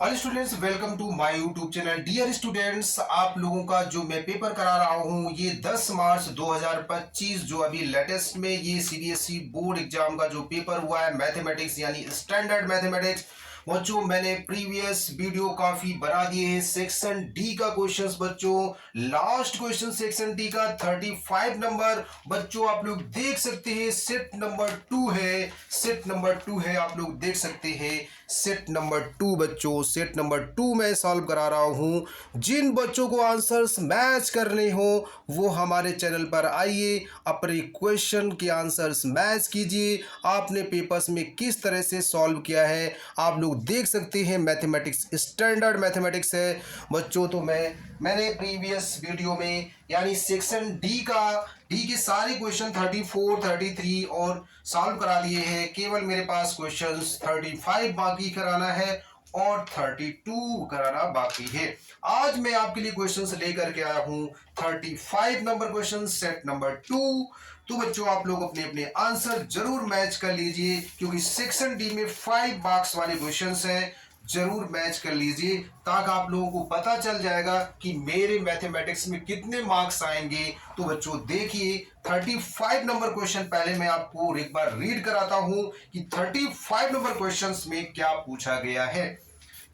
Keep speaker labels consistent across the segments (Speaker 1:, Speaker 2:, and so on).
Speaker 1: All students welcome to my YouTube channel. Dear students, आप लोगों का जो मैं पेपर करा रहा हूं ये 10 मार्च 2025 जो अभी लेटेस्ट में ये सीबीएसई बोर्ड एग्जाम का जो पेपर हुआ है मैथमेटिक्स यानी स्टैंडर्ड मैथमेटिक्स, बच्चों मैंने प्रीवियस वीडियो काफी बना दिए हैं। सेक्शन डी का क्वेश्चंस बच्चों, लास्ट क्वेश्चन सेक्शन डी का 35 नंबर बच्चों आप लोग देख सकते हैं। सेट नंबर 2 है, सेट नंबर 2 है, आप लोग देख सकते हैं। सेट नंबर 2 बच्चों, सेट नंबर 2 मैं सॉल्व करा रहा हूं। जिन बच्चों को आंसर्स मैच करने हो वो हमारे चैनल पर आइए, अपने क्वेश्चन के आंसर्स मैच कीजिए। आपने पेपर्स में किस तरह से सॉल्व किया है आप लोग देख सकते हैं। मैथमेटिक्स स्टैंडर्ड मैथमेटिक्स है बच्चों। तो मैंने प्रीवियस वीडियो में यानी सेक्शन डी के सारे क्वेश्चन 34, 33 और सॉल्व करा दिए हैं। केवल मेरे पास क्वेश्चंस 35 बाकी कराना है और 32 कराना बाकी है। आज मैं आपके लिए क्वेश्चंस लेकर के आया हूं 35 नंबर क्वेश्चन, सेट नंबर 2। तो बच्चों आप लोग अपने अपने आंसर जरूर मैच कर लीजिए क्योंकि सेक्शन डी में 5 मार्क्स वाले क्वेश्चंस हैं। जरूर मैच कर लीजिए ताकि आप लोगों को पता चल जाएगा कि मेरे मैथमेटिक्स में कितने मार्क्स आएंगे। तो बच्चों देखिए 35 नंबर क्वेश्चन पहले मैं आपको एक बार रीड कराता हूं कि 35 नंबर क्वेश्चंस में क्या पूछा गया है।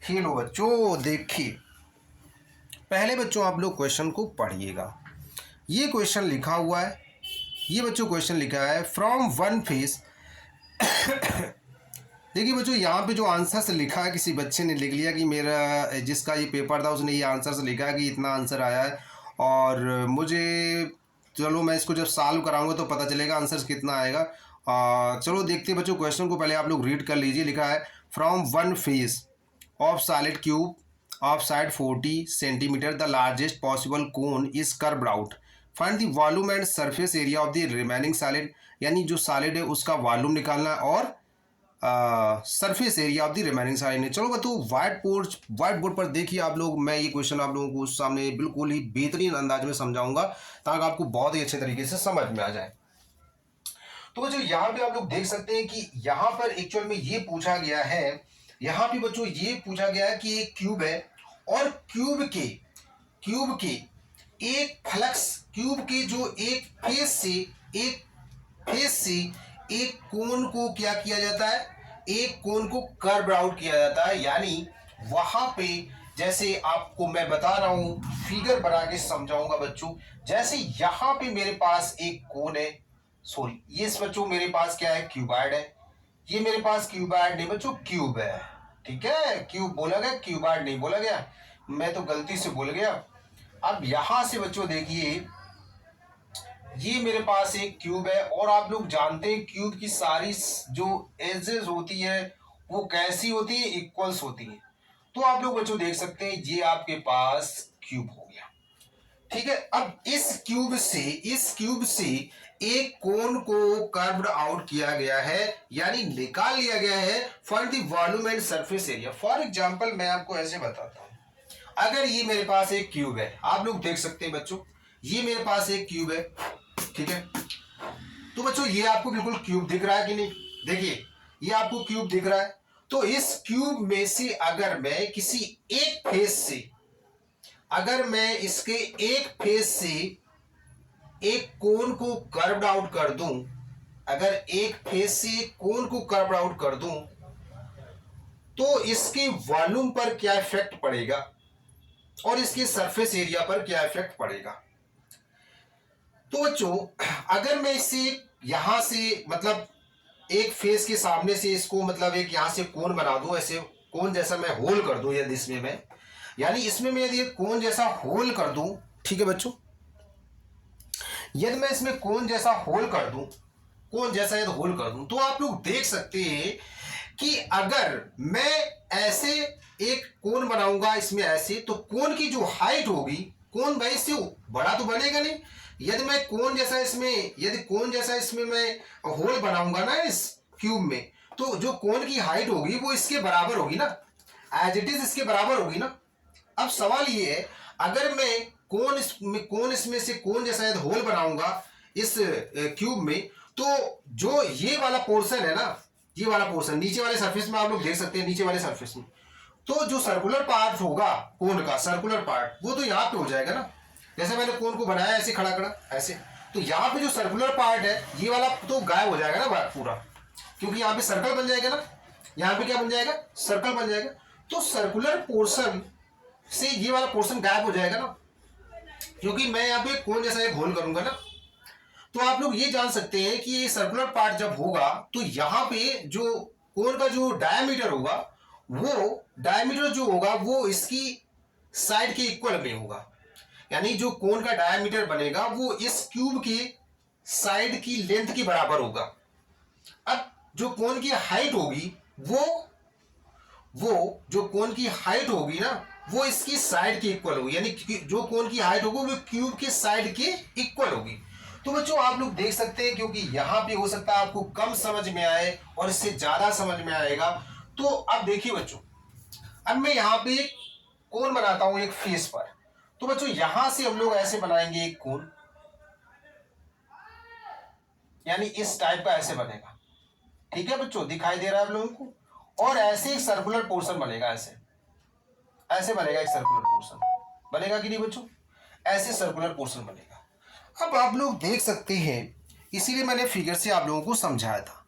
Speaker 1: हेलो बच्चों, देखिए पहले बच्चों आप लोग क्वेश्चन को पढ़िएगा। ये क्वेश्चन लिखा हुआ है, ये बच्चों क्वेश्चन लिखा है फ्रॉम वन फेस। देखिए बच्चों यहाँ पे जो आंसर्स लिखा है किसी बच्चे ने लिख लिया कि मेरा जिसका ये पेपर था उसने ये आंसर्स लिखा है कि इतना आंसर आया है और मुझे, चलो मैं इसको जब सॉल्व कराऊंगा तो पता चलेगा आंसर्स कितना आएगा। चलो देखते हैं बच्चों, क्वेश्चन को पहले आप लोग रीड कर लीजिए। लिखा है from one face of solid cube of side 40 centimetre the largest possible cone is curved out, find the volume and surface area of the remaining solid. यानी जो सॉलिड है उसका वॉल्यूम निकालना है और surface area of the remaining side ने। चलो तो व्हाइट बोर्ड पर देखिए आप लोग, मैं ये क्वेश्चन आप लोगों को सामने बिल्कुल ही बेहतरीन अंदाज में समझाऊंगा ताकि आपको बहुत ही अच्छे तरीके से समझ में आ जाए। तो बच्चों यहाँ पे आप लोग देख सकते हैं कि यहाँ पर एक्चुअल में ये पूछा गया है, यहाँ पे बच्चों ये पूछा गया है कि एक क्यूब है और क्यूब के एक फ्लक्स, क्यूब के जो एक फेस से एक कोन को क्या किया जाता है, एक कोन को कर्व आउट किया जाता है। यानी वहां पे जैसे आपको मैं बता रहा हूं, फिगर बना के समझाऊंगा बच्चों। जैसे यहां पे मेरे पास एक कोन है, सॉरी ये बच्चों मेरे पास क्या है, क्यूबॉइड है। ये मेरे पास क्यूबॉइड नहीं बच्चों, क्यूब है। ठीक है, क्यूब बोला गया, क्यूबॉइड नहीं बोला गया, मैं तो गलती से बोल गया। अब यहां से बच्चों देखिए ये मेरे पास एक क्यूब है और आप लोग जानते हैं क्यूब की सारी जो एजेस होती है वो कैसी होती है, इक्वल्स होती है। तो आप लोग बच्चों देख सकते हैं ये आपके पास क्यूब हो गया। ठीक है, अब इस क्यूब से एक कोन को कर्व्ड आउट किया गया है, यानी निकाल लिया गया है। Find the volume and surface area. For example मैं आपको ऐसे बताता हूं, अगर ये मेरे पास एक क्यूब है, आप लोग देख सकते हैं बच्चों ये मेरे पास एक क्यूब है। ठीक है, तो बच्चों ये आपको बिल्कुल क्यूब दिख रहा है कि नहीं, देखिए ये आपको क्यूब दिख रहा है। तो इस क्यूब में से अगर मैं किसी एक फेस से, अगर मैं इसके एक फेस से एक कोन को कर्व्ड आउट कर दूं, अगर एक फेस से एक कोन को कर्व्ड आउट कर दूं तो इसके वॉल्यूम पर क्या इफेक्ट पड़ेगा और इसके सरफेस एरिया पर क्या इफेक्ट पड़ेगा। तो बच्चों अगर मैं इसे यहां से मतलब एक फेस के सामने से इसको मतलब एक यहां से कोन बना दूं, ऐसे कोन जैसा मैं होल कर दूं, यदि इसमें मैं यानी इसमें मैं यदि कोन जैसा होल कर दूं, ठीक है बच्चों, यदि मैं इसमें कोन जैसा होल कर दूं, कोन जैसा यदि होल कर दूं, तो आप लोग देख सकते हैं कि अगर मैं ऐसे एक कोन बनाऊंगा इसमें ऐसे, तो कोन की जो हाइट होगी, कोन भाई से बड़ा तो बनेगा नहीं। यदि मैं कोन जैसा इसमें मैं होल बनाऊंगा ना इस क्यूब में, तो जो कोन की हाइट होगी वो इसके बराबर होगी ना, एज इट इज इसके बराबर होगी ना। अब सवाल ये है, अगर मैं कोन इसमें से कोन जैसा यदि होल बनाऊंगा इस क्यूब में, तो जो ये वाला पोर्शन है ना, ये वाला पोर्शन नीचे वाले सरफेस में आप लोग देख सकते हैं, नीचे वाले सरफेस में, तो जो सर्कुलर पार्ट होगा कोन का, सर्कुलर पार्ट, वो तो यहाँ पे हो जाएगा ना। जैसे मैंने कोन को बनाया ऐसे खड़ा खड़ा ऐसे, तो यहाँ पे जो सर्कुलर पार्ट है ये वाला तो गायब हो जाएगा ना पूरा, क्योंकि यहाँ पे सर्कल बन जाएगा ना। यहाँ पे क्या बन जाएगा, सर्कल बन जाएगा। तो सर्कुलर पोर्शन से ये वाला पोर्शन गायब हो जाएगा ना, क्योंकि मैं यहाँ पे कोन जैसा एक होल करूंगा ना। तो आप लोग ये जान सकते हैं कि ये सर्कुलर पार्ट जब होगा तो यहाँ पे जो कोन का जो डायमीटर होगा, वो डायमीटर जो होगा वो इसकी साइड के इक्वल में होगा। यानी जो कोन का डायमीटर बनेगा वो इस क्यूब के साइड की लेंथ के बराबर होगा। अब जो कोन की हाइट होगी वो जो कोन की हाइट होगी ना वो इसकी साइड के इक्वल होगी। यानी जो कोन की हाइट होगी वो क्यूब के साइड के इक्वल होगी। तो बच्चों आप लोग देख सकते हैं, क्योंकि यहां पे हो सकता है आपको कम समझ में आए और इससे ज्यादा समझ में आएगा। तो अब देखिए बच्चों, अब मैं यहां पे एक कोन बनाता हूं एक फेस पर। तो बच्चों यहां से हम लोग ऐसे बनाएंगे एक कोन, यानी इस टाइप का ऐसे बनेगा। ठीक है बच्चों, दिखाई दे रहा है आप लोगों को। और ऐसे एक सर्कुलर पोर्शन बनेगा, ऐसे ऐसे बनेगा एक सर्कुलर पोर्शन बनेगा कि नहीं बच्चों, ऐसे सर्कुलर पोर्शन बनेगा। अब आप लोग देख सकते हैं, इसीलिए मैंने फिगर से आप लोगों को समझाया था।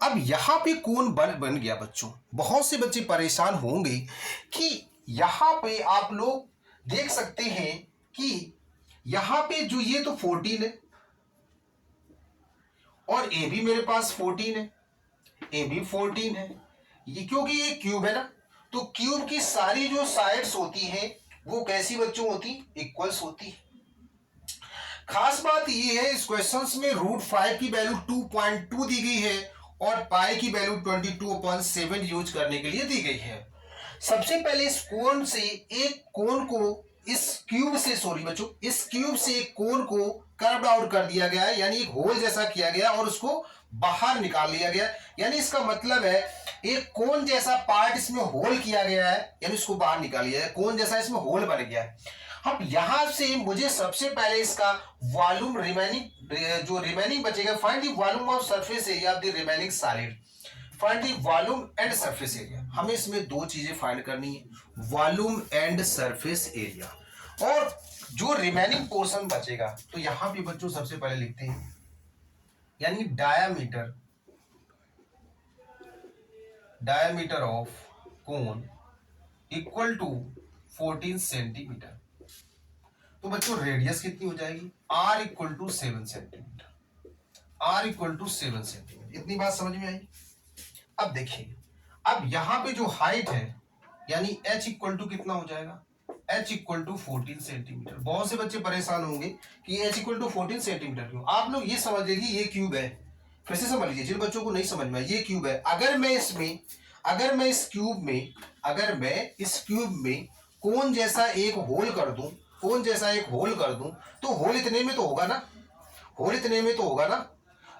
Speaker 1: अब यहां पे कोन बन गया बच्चों। बहुत से बच्चे परेशान होंगे कि यहां पे आप लोग देख सकते हैं कि यहां पे जो ये तो 14 है और ए भी मेरे पास 14 है, ए भी 14 है। ये क्योंकि ये क्यूब है ना, तो क्यूब की सारी जो साइड्स होती हैं वो कैसी बच्चों होती, इक्वल्स होती। खास बात ये है इस क्वेश्चंस में √5 की वैल्यू 2.2 दी गई है और पाई की वैल्यू 22/7 यूज करने के लिए दी गई है। सबसे पहले इस कोन से एक कोन को इस क्यूब से, सॉरी बच्चों, इस क्यूब से एक कोन को कर्व्ड आउट कर दिया गया है, यानी एक होल जैसा किया गया और उसको बाहर निकाल लिया गया। यानी इसका मतलब है एक कोन जैसा पार्ट इसमें होल किया गया है, यानी इसको बाहर निकाल लिया है, कोन जैसा इसमें होल बन गया है। अब यहां से मुझे सबसे पहले इसका वॉल्यूम जो रिमेनिंग बचेगा, find the volume of surface area of the remaining solid, find the volume and surface area. हमें इसमें दो चीजें फाइंड करनी है, वॉल्यूम एंड सरफेस एरिया। और जो रिमेनिंग पोर्शन बचेगा तो यहां पे बच्चों सबसे पहले लिखते हैं, यानी diameter of cone equal to 14 centimetre. तो बच्चों रेडियस कितनी हो जाएगी, r equal to 7 centimetre, r equal to 7 centimetre. इतनी बात समझ में आई। अब देखिए, अब यहां पे जो हाइट है यानी h इक्वल टू कितना हो जाएगा, h इक्वल टू 14 सेंटीमीटर। बहुत से बच्चे परेशान होंगे कि h इक्वल टू 14 सेंटीमीटर क्यों। आप लोग ये समझ लीजिए ये क्यूब है, फिर से समझ लीजिए जिन बच्चों को नहीं समझ में, ये क्यूब है। अगर मैं इस क्यूब में कोन जैसा एक होल कर दूं, तो होल इतने में तो होगा ना,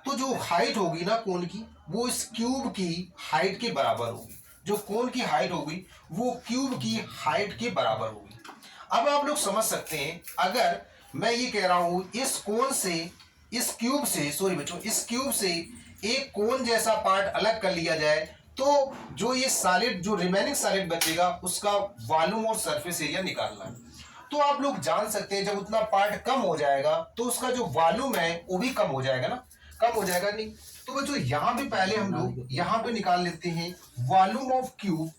Speaker 1: तो जो हाइट होगी ना कोन की वो इस क्यूब की हाइट के बराबर होगी। जो कोन की हाइट होगी वो क्यूब की हाइट के बराबर होगी। अब आप लोग समझ सकते हैं, अगर मैं ये कह रहा हूं इस क्यूब से एक कोन जैसा पार्ट अलग कर लिया जाए, तो जो ये सॉलिड, जो रिमेनिंग सॉलिड बचेगा उसका वॉल्यूम और सरफेस एरिया निकालना है। तो आप लोग जान सकते हैं जब उतना पार्ट कम हो जाएगा तो उसका जो वॉल्यूम है वो भी कम हो जाएगा ना, कम हो जाएगा नहीं। तो बच्चों यहां पे पहले हम लोग यहां पे निकाल लेते हैं volume of cube,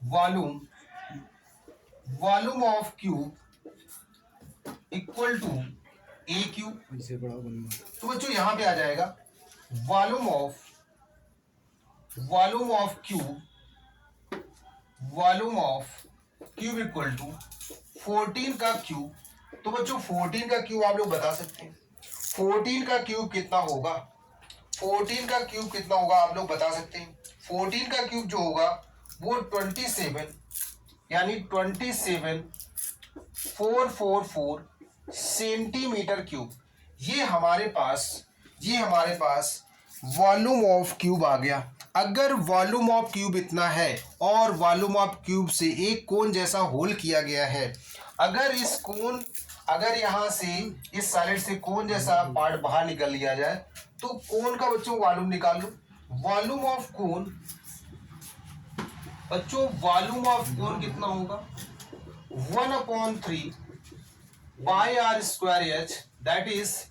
Speaker 1: volume of cube equal to a cube. तो बच्चों यहां पे आ जाएगा volume of cube equal to 14 का क्यूब। तो बच्चों 14 का क्यूब आप लोग बता सकते हैं, 14 का क्यूब कितना होगा, आप लोग बता सकते हैं। 14 का क्यूब जो होगा वो 27, यानी 27444 सेंटीमीटर क्यूब। ये हमारे पास वॉल्यूम ऑफ क्यूब आ गया। अगर वॉल्यूम ऑफ क्यूब इतना है और वॉल्यूम ऑफ क्यूब से एक कोन जैसा होल किया गया है, अगर यहां से इस सॉलिड से कोन जैसा पार्ट बाहर निकल लिया जाए तो कोन का बच्चों वॉल्यूम निकाल लो। वॉल्यूम ऑफ कोन बच्चों वॉल्यूम ऑफ कोन कितना होगा 1/3 pi r square h, that is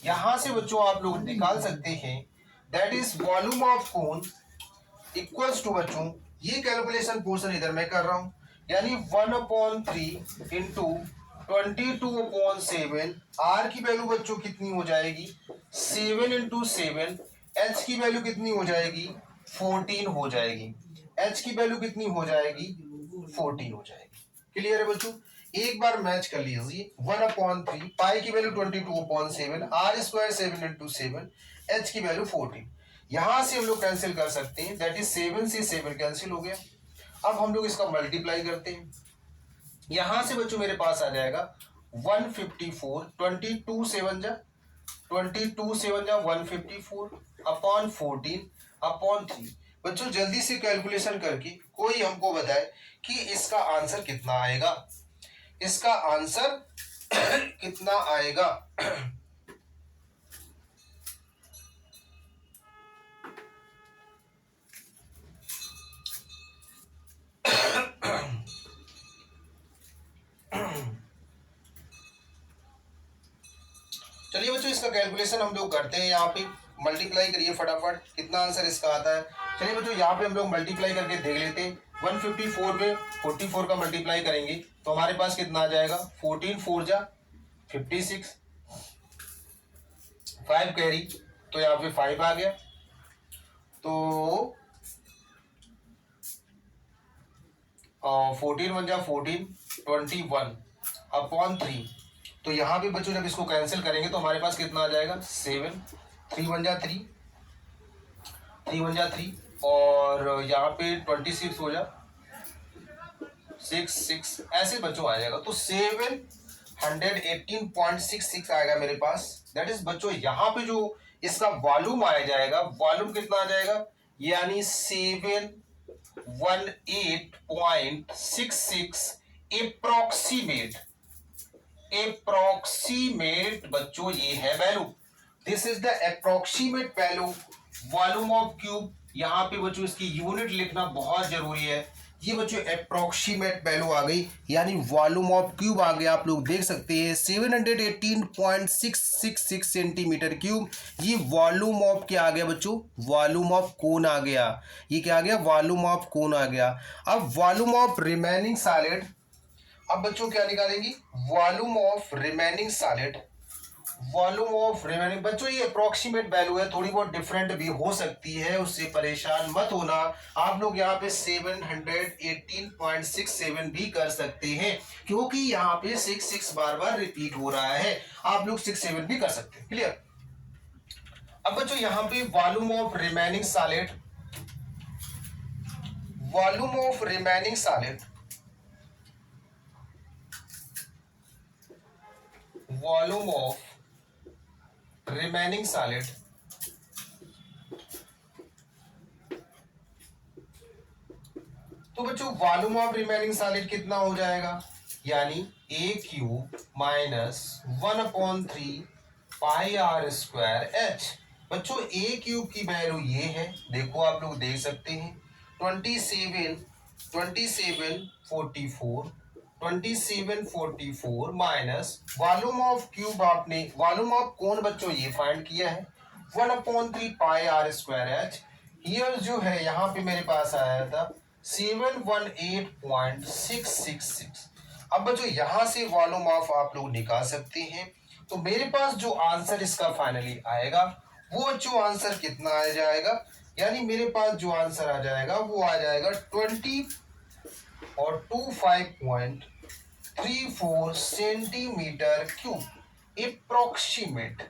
Speaker 1: यहां से बच्चों आप लोग निकाल सकते हैं, that is volume of cone equals to बच्चों, ये कैलकुलेशन पोर्शन इधर मैं कर रहा हूं, यानी 1/3 इंटू 22/7, आर की वैल्यू बच्चों कितनी हो जाएगी 7 इंटू 7, एच की वैल्यू कितनी हो जाएगी 14 हो जाएगी, एच की वैल्यू कितनी हो जाएगी 14 हो जाएगी। क्लियर है बच्चों, एक बार मैच कर लीजिए 1/3 पाई की value 22/7, r square 7 into 7, H की वैल्यू 14, यहां से हम लोग कैंसिल कर सकते हैं, दैट इज 7 से 7 कैंसिल हो गया। अब हम लोग इसका मल्टीप्लाई करते हैं, यहां से बच्चों मेरे पास आ जाएगा 154, 22 7 जा 154 अपॉन 14 अपॉन 3। बच्चों जल्दी से कैलकुलेशन करके कोई हमको बताए कि इसका आंसर कितना आएगा, इसका आंसर कितना आएगा। चलिए बच्चों इसका कैलकुलेशन हम लोग करते हैं, यहाँ पे मल्टीप्लाई करिए फटाफट, कितना आंसर इसका आता है। चलिए बच्चों यहाँ पे हम लोग मल्टीप्लाई करके देख लेते हैं, 154 पे 44 का मल्टीप्लाई करेंगे तो हमारे पास कितना आ जाएगा 14 4 जा 56, 5 कैरी तो यहाँ पे 5 आ गया, तो 14 1 जा 14, 21 अपॉन 3, तो यहाँ पे बच्चों जब इसको कैंसिल करेंगे तो हमारे पास कितना आ जाएगा 7, 3 1 जा 3, 3 1 जा 3, और यहाँ पे 26 हो जा 6 6, ऐसे बच्चों आ जाएगा, तो 718.66 आएगा मेरे पास। दैट इज बच्चों यहाँ पे जो इसका वॉल्यूम आया जाएगा, वॉल्यूम कितना आ जाएगा, यानी 718.66 एप्रोक्सीमेट बच्चों ये है value, this is the approximate value volume of cube. यहाँ पे बच्चों इसकी यूनिट लिखना बहुत जरूरी है, ये बच्चों एप्रोक्सीमेट वैल्यू आ गई, यानी वॉल्यूम ऑफ क्यूब आ गया, आप लोग देख सकते हैं 718.666 सेंटीमीटर क्यूब, ये वॉल्यूम ऑफ क्या आ गया बच्चों, वॉल्यूम ऑफ कोन आ गया, ये क्या आ गया वॉल्यूम ऑफ कोन आ गया। अब वॉल्यूम ऑफ रिमेनिंग सॉलिड, अब बच्चों क्या निकालेंगे volume of remaining solid, volume of remaining, बच्चों ये अप्रोक्सीमेट वैल्यू है, थोड़ी बहुत डिफरेंट भी हो सकती है, उससे परेशान मत होना। आप लोग यहाँ पे 718.67 भी कर सकते हैं, क्योंकि यहाँ पे 6 बार बार रिपीट हो रहा है, आप लोग 6 7 भी कर सकते हैं। क्लियर। अब बच्चों यहाँ पे volume of remaining solid, volume of remaining solid, volume of remaining solid, तो बच्चों वॉल्यूम ऑफ रिमेनिंग सॉलिड कितना हो जाएगा, यानी a cube minus 1/3 pi r square h. बच्चों ए क्यूब की वैल्यू ये है, देखो आप लोग देख सकते हैं 2744 माइनस वॉल्यूम ऑफ क्यूब, आपने वॉल्यूम ऑफ कौन बच्चों ये फाइंड किया है 1/3 pi r square H, here जो है यहाँ पे मेरे पास आया था 718.666। अब बच्चों यहां से वॉल्यूम ऑफ आप लोग निकाल सकते हैं, तो मेरे पास जो आंसर इसका फाइनली आएगा वो जो आंसर कितना आ जाएगा, यानी मेरे पास जो आंसर आ जाएगा वो आ जाएगा 20 और 25.34 सेंटीमीटर क्यूब, एप्रोक्सीमेट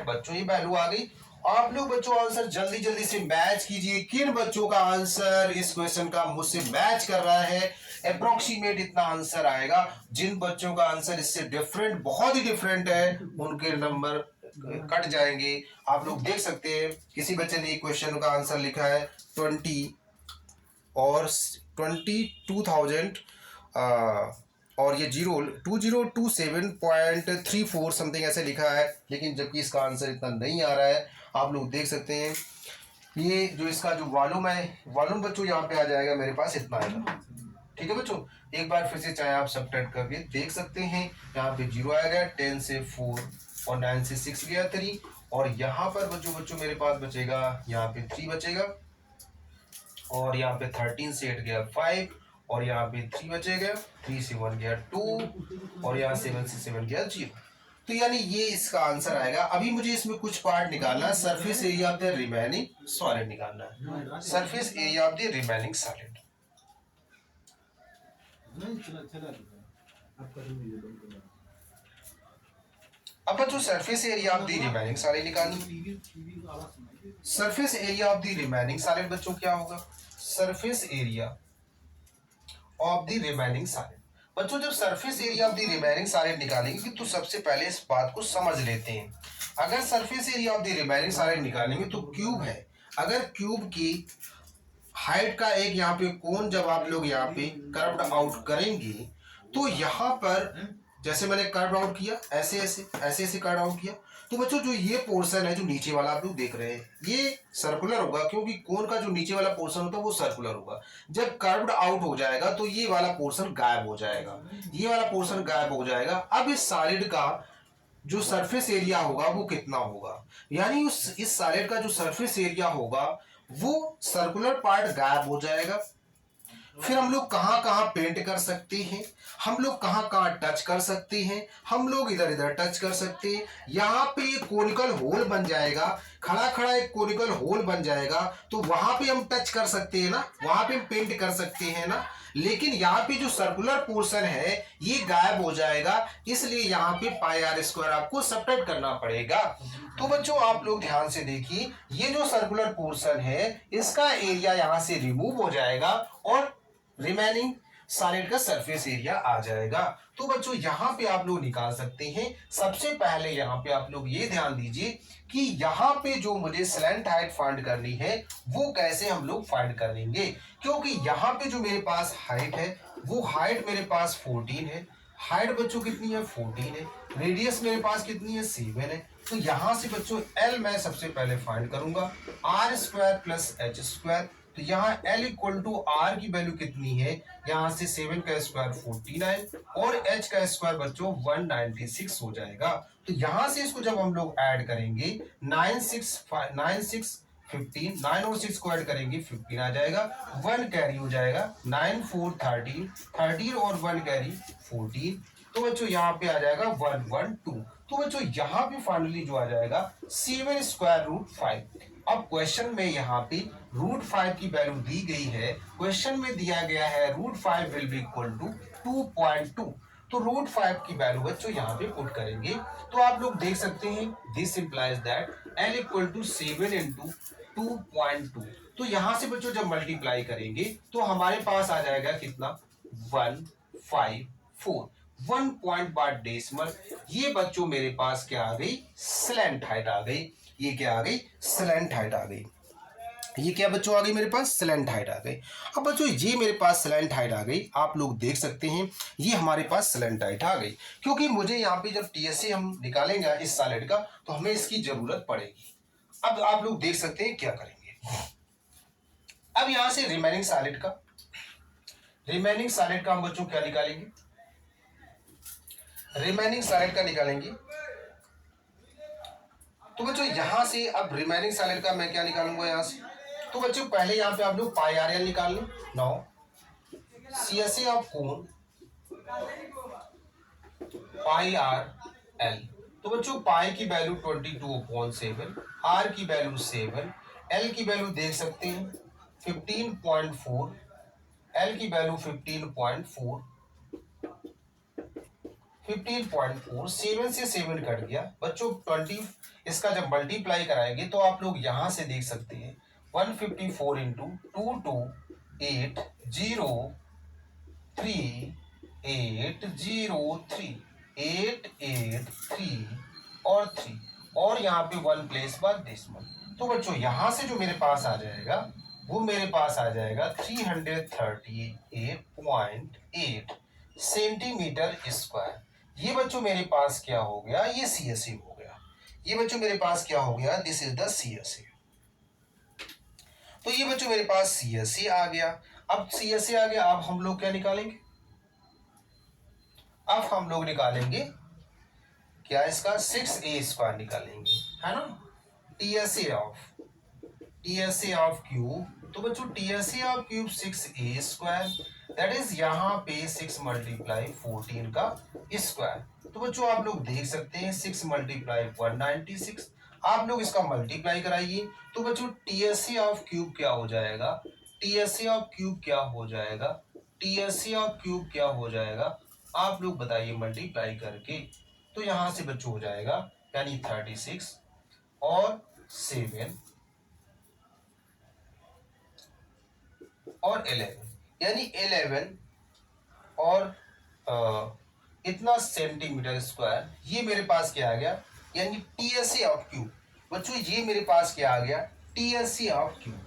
Speaker 1: बच्चों ये वैल्यू आ गई। आप लोग बच्चों आंसर जल्दी जल्दी से मैच कीजिए, किन बच्चों का आंसर इस क्वेश्चन का मुझसे मैच कर रहा है, अप्रोक्सीमेट इतना आंसर आएगा। जिन बच्चों का आंसर इससे डिफरेंट, बहुत ही डिफरेंट है, उनके नंबर कट जाएंगे। आप लोग देख सकते हैं किसी बच्चे ने क्वेश्चन का आंसर लिखा है 20 और 22,000 और ये 2027.34 समथिंग ऐसे लिखा है, लेकिन जबकि इसका आंसर इतना नहीं आ रहा है। आप लोग देख सकते हैं ये जो इसका जो वॉल्यूम है, वॉल्यूम बच्चों यहाँ पे आ जाएगा मेरे पास इतना आएगा। ठीक है बच्चों, एक बार फिर से चाहे आप सब्ट्रैक्ट करके देख सकते हैं। यहाँ पे 0 आएगा, 10 से 4 और 9 से 6 गया 3, और यहाँ पर बच्चों मेरे पास बचेगा यहाँ पे 3 बचेगा, और यहाँ पे 13 से 8 गया 5, और यहाँ पे 3 बचेगा, 3 से 1 गया 2, और यहाँ 7 से 7 गया 0। तो यानी ये इसका आंसर आएगा। अभी मुझे इसमें कुछ पार्ट निकालना है, surface area of the remaining solid निकालना है, surface area of the remaining solid. अब बच्चों surface area of the remaining solid निकालनी। Surface area of the remaining solid बच्चों क्या होगा, surface area of the remaining solid. बच्चों जब surface area of the remaining solid निकालेंगे तो सबसे पहले इस बात को समझ लेते हैं। अगर surface area of the remaining solid निकालेंगे तो क्यूब है, अगर क्यूब की हाइट का एक यहाँ पे कोण जब आप लोग यहाँ पे कर्व्ड आउट करेंगे तो यहाँ पर जैसे मैंने कर्व आउट किया, ऐसे ऐसे कर्व आउट किया, तो बच्चों जो ये पोर्शन है जो नीचे वाला आप लोग देख रहे हैं ये सर्कुलर होगा, क्योंकि कोन का जो नीचे वाला पोर्शन होता है वो सर्कुलर होगा। जब कर्व्ड आउट हो जाएगा तो ये वाला पोर्शन गायब हो जाएगा, ये वाला पोर्शन गायब हो जाएगा। अब इस सॉलिड का जो सरफेस एरिया होगा वो कितना होगा, यानी उस इस सॉलिड का जो सरफेस एरिया होगा वो सर्कुलर पार्ट गायब हो जाएगा। फिर हम लोग कहाँ कहाँ पेंट कर सकते हैं, हम लोग कहाँ कहाँ टच कर सकते हैं, हम लोग इधर इधर टच कर सकते हैं। यहाँ पे एक कोनिकल होल बन जाएगा, खड़ा खड़ा एक कोनिकल होल बन जाएगा, तो वहां पे हम टच कर सकते हैं ना, वहां पे हम पेंट कर सकते हैं ना। लेकिन यहाँ पे जो सर्कुलर पोर्शन है ये गायब हो जाएगा, इसलिए यहाँ पे पाई आर स्क्वायर आपको सब्ट्रैक्ट करना पड़ेगा। तो बच्चों आप लोग ध्यान से देखिए, ये जो सर्कुलर पोर्शन है इसका एरिया यहाँ से रिमूव हो जाएगा और रिमेनिंग सॉलिड का सरफेस एरिया आ जाएगा। तो बच्चों यहाँ पे आप लोग निकाल सकते हैं। सबसे पहले यहाँ पे आप लोग ये ध्यान दीजिए कि यहाँ पे जो मुझे स्लैंट हाइट फाइंड करनी है वो कैसे हम लोग फाइंड करेंगे, क्योंकि यहाँ पे जो मेरे पास हाइट है वो हाइट मेरे पास 14 है। हाइट बच्चों कितनी है, 14 है। रेडियस मेरे पास कितनी है, 7 है। तो यहाँ से बच्चों एल मैं सबसे पहले फाइंड करूंगा, r square plus h square. तो यहाँ L इक्वल टू आर की वैल्यू कितनी है, यहाँ से 7 का स्क्वायर 49 और H का स्क्वायर बच्चों 196 हो जाएगा। तो यहाँ से इसको जब हम लोग ऐड करेंगे 9 और 6 को ऐड करेंगे 15 आ जाएगा, 1 कैरी हो जाएगा, 9 4 13, 13 और 1 कैरी 14। तो बच्चों यहाँ पे आ जाएगा 112। तो बच्चों यहाँ पे फाइनली जो आ जाएगा 7 स्क्वायर रूट 5। अब क्वेश्चन में यहाँ पे रूट 5 की वैल्यू दी गई है, क्वेश्चन में दिया गया है root 5 will be equal to 2.2। तो रूट 5 की वैल्यू बच्चों यहाँ पे पुट करेंगे तो आप लोग देख सकते हैं this implies that L equal to 7 into 2.2। तो यहाँ से बच्चों जब मल्टीप्लाई करेंगे तो हमारे पास आ जाएगा कितना, 154, 1 पॉइंट बाद डेसिमल। ये बच्चों मेरे पास क्या आ गई, स्लैंट हाइट आ गई। ये क्या आ गई, स्लैंट हाइट आ गई। ये क्या बच्चों आ गई, मेरे पास स्लैंट हाइट आ गई। अब बच्चों ये मेरे पास स्लैंट हाइट आ गई, आप लोग देख सकते हैं ये हमारे पास स्लैंट हाइट आ गई, क्योंकि मुझे यहाँ पे जब टीएसए हम निकालेंगे इस सॉलिड का तो हमें इसकी जरूरत पड़ेगी। अब आप लोग देख सकते हैं क्या करेंगे। अब यहाँ से रिमेनिंग सॉलिड का हम बच्चों क्या निकालेंगे, रिमेनिंग सॉलिड का निकालेंगे। तो बच्चों यहां से अब रिमेनिंग सॉलिड का मैं क्या निकालूंगा यहाँ से, तो बच्चों पहले यहाँ पे आप लोग पाई आर एल निकाल लें। Now CSA of cone pi r L. तो बच्चों पाई की वैल्यू 22/7, आर की वैल्यू 7, एल की वैल्यू देख सकते हैं 15.4, एल की वैल्यू 15.4, 7 से 7 कट गया बच्चों 20। इसका जब मल्टीप्लाई कराएंगे तो आप लोग यहां से देख सकते हैं 154 इंटू 883 और 3 और यहाँ पे 1 प्लेस बाद डेसिमल। तो बच्चों यहां से जो मेरे पास आ जाएगा वो मेरे पास आ जाएगा 338.8 सेंटीमीटर स्क्वायर। ये बच्चों मेरे पास क्या हो गया, ये सीएसए हो गया। ये बच्चों मेरे पास क्या हो गया, दिस इज द सीएसए। तो ये बच्चों मेरे पास सी एस ए आ गया। अब सी एस ए आ गया, अब हम लोग क्या निकालेंगे, अब हम लोग निकालेंगे क्या, इसका 6a² निकालेंगे, है ना। T S A of cube, तो बच्चों T S A of cube 6a², that is यहाँ पे 6 मल्टीप्लाई 14 का स्क्वायर। तो बच्चों आप लोग देख सकते हैं 6 मल्टीप्लाई 196, आप लोग इसका मल्टीप्लाई कराइए। तो बच्चों T S A of cube क्या हो जाएगा, T S A of cube क्या हो जाएगा, T S A of cube क्या हो जाएगा, आप लोग बताइए मल्टीप्लाई करके। तो यहां से बच्चों हो जाएगा यानी 36 और 7 और 11, यानी 11 और इतना सेंटीमीटर स्क्वायर, ये मेरे पास क्या आ गया, यानी T S A of cube. बच्चों ये मेरे पास क्या आ गया, T S A of cube.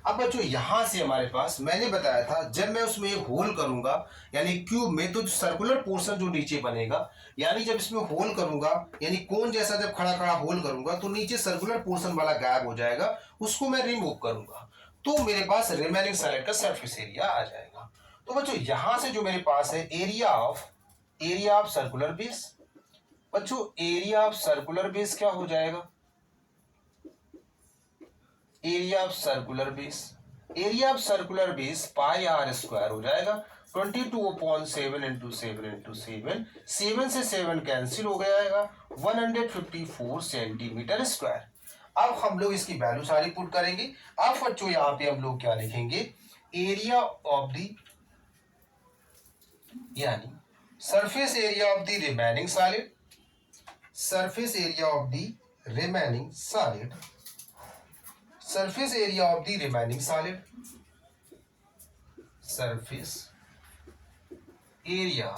Speaker 1: अब बच्चों यहां से हमारे पास, मैंने बताया था जब मैं उसमें एक होल करूंगा यानी क्यूब में, तो सर्कुलर पोर्शन जो नीचे बनेगा, यानी जब इसमें होल करूंगा यानी कोन जैसा जब खड़ा खड़ा होल करूंगा तो नीचे सर्कुलर पोर्शन वाला गायब हो जाएगा, उसको मैं रिमूव करूंगा, तो मेरे पास रिमेनिंग सॉलिड का सरफेस एरिया आ जाएगा। तो बच्चों यहां से जो मेरे पास है एरिया ऑफ सर्कुलर बेस, बच्चों एरिया ऑफ सर्कुलर बेस क्या हो जाएगा, area of circular base pi r square हो जाएगा, 22/7 इंटू 7 इंटू 7, 7 से 7 कैंसिल हो गया, 154 सेंटीमीटर स्क्वायर। अब हम लोग इसकी वैल्यू सारी पुट करेंगे। अब बच्चों यहाँ पे हम लोग क्या लिखेंगे, एरिया ऑफ द, यानी surface area of the remaining solid, surface area of the remaining solid, surface area of the remaining solid, surface area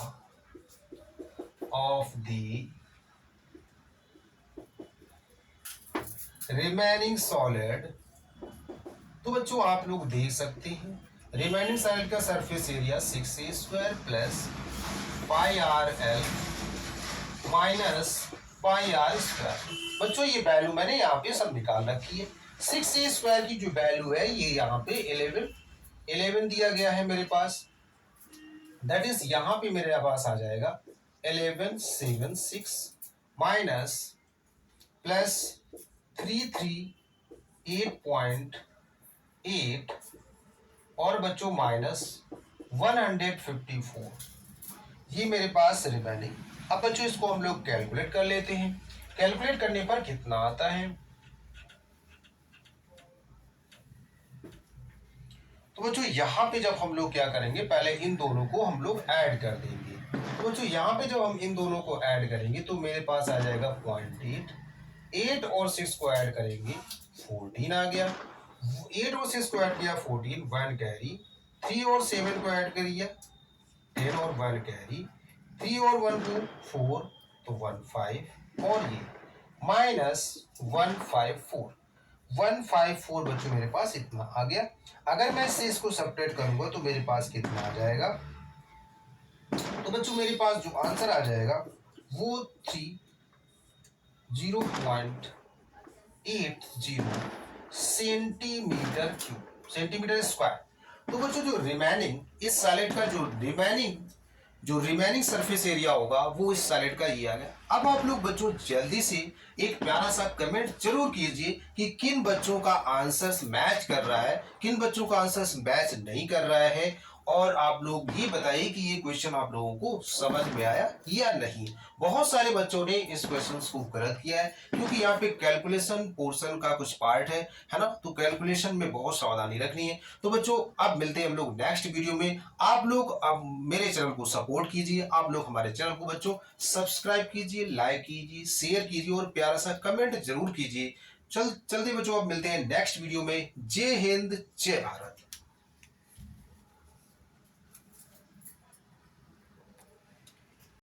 Speaker 1: of the remaining solid। तो बच्चों आप लोग देख सकते हैं रिमेनिंग सॉलिड का surface area 6a² plus pi r l minus pi r square. बच्चों ये वैल्यू मैंने यहाँ पे सब निकाल रखी है। 6a² की जो वैल्यू है ये यहाँ पे 11 दिया गया है मेरे पास, दैट इज यहाँ पे मेरे पास आ जाएगा 1176 माइनस प्लस 338.8 और बच्चों माइनस 154, ये मेरे पास रिमेनिंग। अब बच्चों इसको हम लोग कैलकुलेट कर लेते हैं, कैलकुलेट करने पर कितना आता है, तो बच्चों यहाँ पे जब हम लोग क्या करेंगे, पहले इन दोनों को हम लोग ऐड कर देंगे। तो बच्चों यहाँ पे जब हम इन दोनों को ऐड करेंगे तो मेरे पास आ जाएगा 0.8 और 6 को ऐड करेंगे 14 आ गया, 8 और 6 को ऐड किया 14, 1 कैरी, 3 और 7 को ऐड करिए 10 और 1 कैरी, 3 और 1 को 4 तो 15 और ये माइनस 154 बच्चों मेरे पास इतना आ गया। अगर मैं इससे इसको सब्ट्रैक्ट करूंगा तो मेरे पास कितना आ जाएगा, तो बच्चों मेरे पास जो आंसर आ जाएगा वो 0.80 सेंटीमीटर स्क्वायर। तो बच्चों जो रिमेनिंग इस सॉलिड का जो रिमेनिंग सरफेस एरिया होगा वो इस सॉलिड का ये आ गया। अब आप लोग बच्चों जल्दी से एक प्यारा सा कमेंट जरूर कीजिए कि किन बच्चों का आंसर्स मैच कर रहा है, किन बच्चों का आंसर्स मैच नहीं कर रहा है, और आप लोग ये बताइए कि ये क्वेश्चन आप लोगों को समझ में आया या नहीं। बहुत सारे बच्चों ने इस क्वेश्चन को गलत किया है क्योंकि यहाँ पे कैलकुलेशन पोर्शन का कुछ पार्ट है ना, तो कैलकुलेशन में बहुत सावधानी रखनी है। तो बच्चों अब मिलते हैं हम लोग नेक्स्ट वीडियो में। आप लोग अब मेरे चैनल को सपोर्ट कीजिए, आप लोग हमारे चैनल को बच्चों सब्सक्राइब कीजिए, लाइक कीजिए, शेयर कीजिए और प्यारा सा कमेंट जरूर कीजिए। चलते बच्चों अब मिलते हैं नेक्स्ट वीडियो में। जय हिंद, जय भारत।